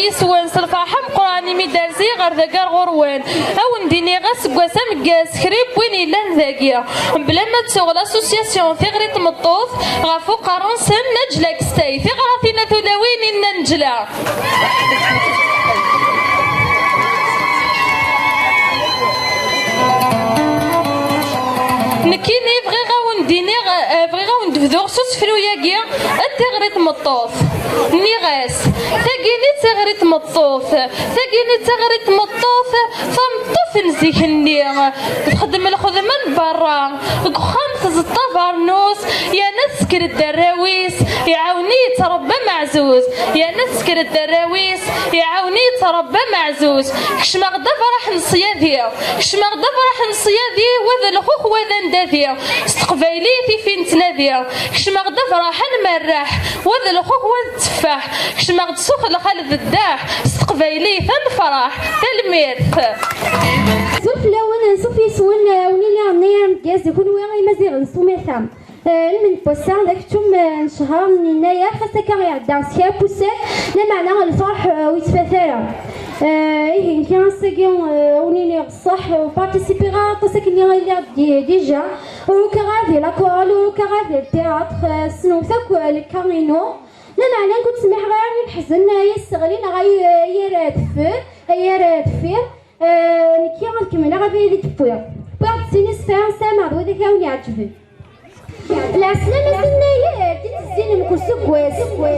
يسوان الفرحة مقراني ميدارزي غير ذاك غروان أو نديني غاس كواسا مكاس خريب وين إلا ذاكيا بلا ما تسوغ لاسوسياسيون ثغري تمطوط غافو قارون سن نجلاك ستاي ثغراتنا ثلاوين إنا نجلا نكيني بغي غاون دفدو خصوص فلوياكيا التغري تمطوط نيغاس تاكيني تغري تمطوط تاكيني تغري تمطوط فمطوف نزيكني تخدم الخدمة من برا خمس الطفرنوس يا ناس كر الدراويس يعاوني يتربى معزوز يا ناس كر الدراويس يعاوني يتربى معزوز كشما غدا فرح نصيادي كشما غدا فرح نصيادي وذا الخوخ وذا ندادي استقبايليتي فين تنادي كشما غدا فرح نمرح وذا الخوخ وذا التفاح كشما غدا سوخ لخالد الداح استقبايلي ثنفرح تلميرث سوف لون سوف يسون ونيلي عنير مكاز يكون ويغي مزيغ سوميثام من بوسان ذاك توم شهر من يناير خاصة كان يعدى سكا بوسات لا معنى الفرح ويتفاثر إيه كان ساكن ونيلي الصح وبارتيسيبيغا قصك اللي غير ديجا وكغادي لاكول وكغادي التياتر سنوثاك الكارينو لا معنى كنت سمح غير نحزن يستغلين غير يراد فيه نكي غنكمل غادي ديك بويا سيني سفان سامع وديك هاوني عجبي العسلامة سنايا ديك الزين نكون سكواس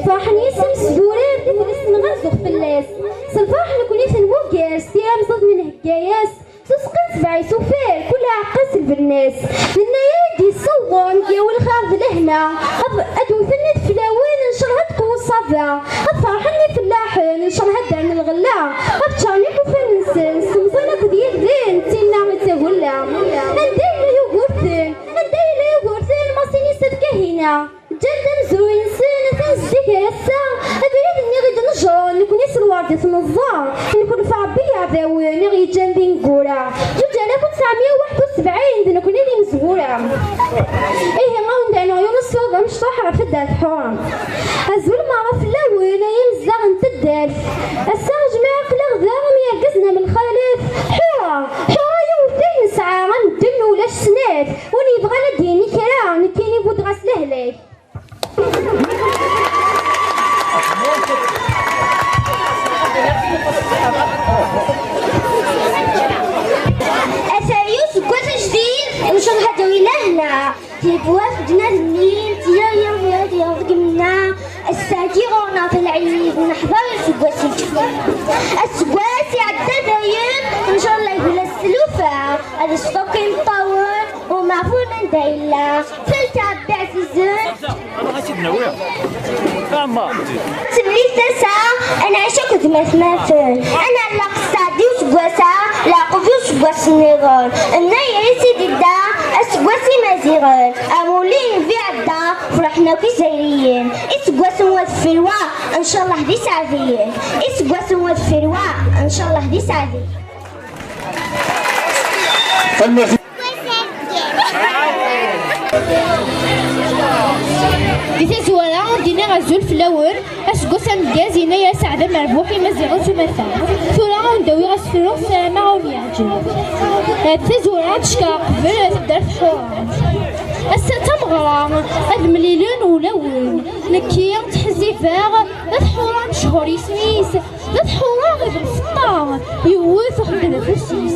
فرحني اسم سدورات ديك الاسم غنزوخ فلاس سنفرح نكون اسم وكاس تيام صد من هكاياس سسقن سبعي سوفير كلها عقاس البناس لنايا دي الصوان ديال الخارج لهنا ادوثني فلاوين نشرها تكون صافا فرحني فلاح نشرها دعم الغلا غتشارني كوفان سمسانك ديال ذين تينا متهلا ندير يوغورتين ماسيني صدقه جدا زوين سنة تنزيك يا سا أدري إني غير نجرن نكون يسر واردة النظار نكون في عبية عذاوين غير جنبي نقورا جوج أنا كنت 971 نكون اللي مزورة إيه غاون دعنا عيون السوق مش طاحرة في الدار حرام أزول ما عرف الأول ينزغ نت الدارف الساج ما عقل غذاهم يرقزنا من الخالف حرا يوثين نسعى غندن ولا السنات وني يبغى نديني كرا نكيني بود غاس لهلاك أسايوس كوز جديد مش نهدوي لهنا تيبواف دنا النيل تيا يرقمنا الساكيرونا في العيد نحضر السكواسي السكواسي عدى دايم ان شاء الله يقول السلوفة هذا الشطوكي مطور ومعفون من دايلا فلتعبي عزيزون تبلي تسا انا عايشة كنت مثل انا لاقصادي وسكواسا لاقوفي وسكواس نيغون النايا يسيدي دا اسكواسي مزيغون امولين في عدا فرحنا كي زايرين اسكواس مواد فروا ان شاء الله هدي سعديين اسكواس مواد فروا ان شاء الله هدي سعديين دي زوالا دينا غزول في الاول اسكوسا مكازينا يا سعده مربوحي مزيغو تمثل ثورا غندوي غسفرو سلامه غونياجي تزورا تشكا قبل تدار في حوران الساتا مغرا هاد مليلون ولون نكيا تحزي فاغ هاد حوران شهور يسميس هاد حوران غير الفطار يوث وخدنا فوسيس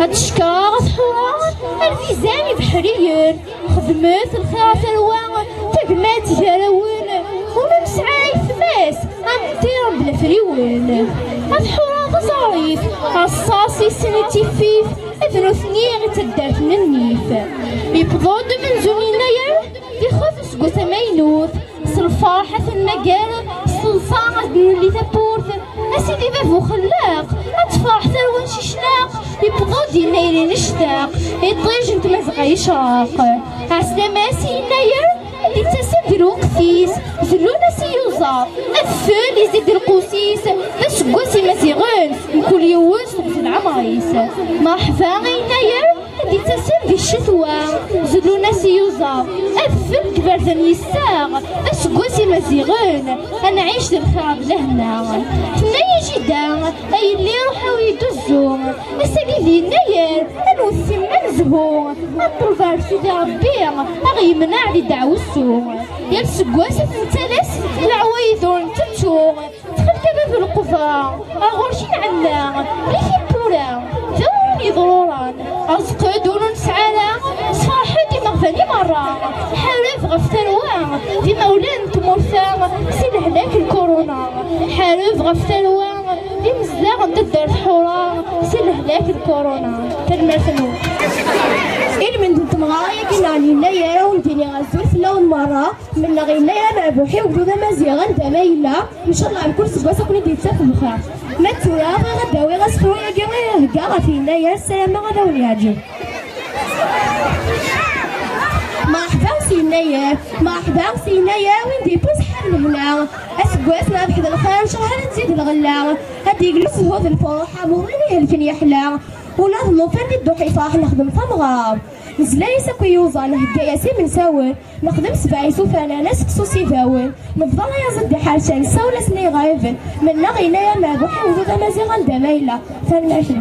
هاد شكا هاد حوران الفيزاني بحرير خدمات الخير الوان تقمات جراوين ولا مسعاي فماس غنطير بلا فريوين هاد حوران ظريف الصاصي سنتي فيف اذنو ثنين غتدارت من النيف يبضود من زوينايا يخاف سكوت ماينوث الفرحة في المقال الصلصة اللي تبورث اسيدي بابو خلاق اتفرح ثروان ششناق يبغوا دينايرين اشتاق يطيج انت مزقا يشراق عسلامة سيناير اللي تسد الوقتيس زلونا سيوزا الثاني يزيد القوسيس باش قوسي مزيغون نكون يوز في العمايس مرحبا غيناير اللي تسد الشتوى زلونا سيوزا الثل كبرتن يساغ باش قوسي مزيغون انا عيش الخراب لهنا تنايش شدا أي اللي يروحوا يدزو الساقي ديالنا يار الوسم نزهو الطلبار سيدي ربي أغي يمنع لي دعوة السوق يا السقواسة تنتلس العوايد ونتتو دخل كذا في القفا أغرشين عنا ليكي بورا ذوني ضرورا أزقدون نسعالا صراحة دي مغفاني مرة حارف غفتلوا في مولان تمورثا سيد هلاك الكورونا حارف غفتلوا في مزلاغ ضد الحورا سيد هلاك الكورونا تنمرثنو من دنت مغايا كنا علينا يا ونديني غزول في لون مرة من غينا يا مبوحي وبدو مزيغا دمايلا ان شاء الله بكل سباسة كوني ديتسا في الخير ما تورا غداوي غسفرو يا جاوي هكا غفينا يا السلامة غداوني هاجي مرحبا سينايا مرحبا سينايا وين دي بوز حال هنا اسكواسنا بحد الخير شهر نزيد الغلا هادي يجلس هوذ الفرحة مغني الفن يحلى ونظمو فردي الدوحي صاح نخدم فمغاب نزلاي ساكو يوزان هكايا سي من ساول نخدم سبعيس وفانا ناس كسوسي فاول نفضل يا زدي حالشان ساولا سني غايفن من نغينا يا مابوحي وذا مازيغان دمايلا فالماشي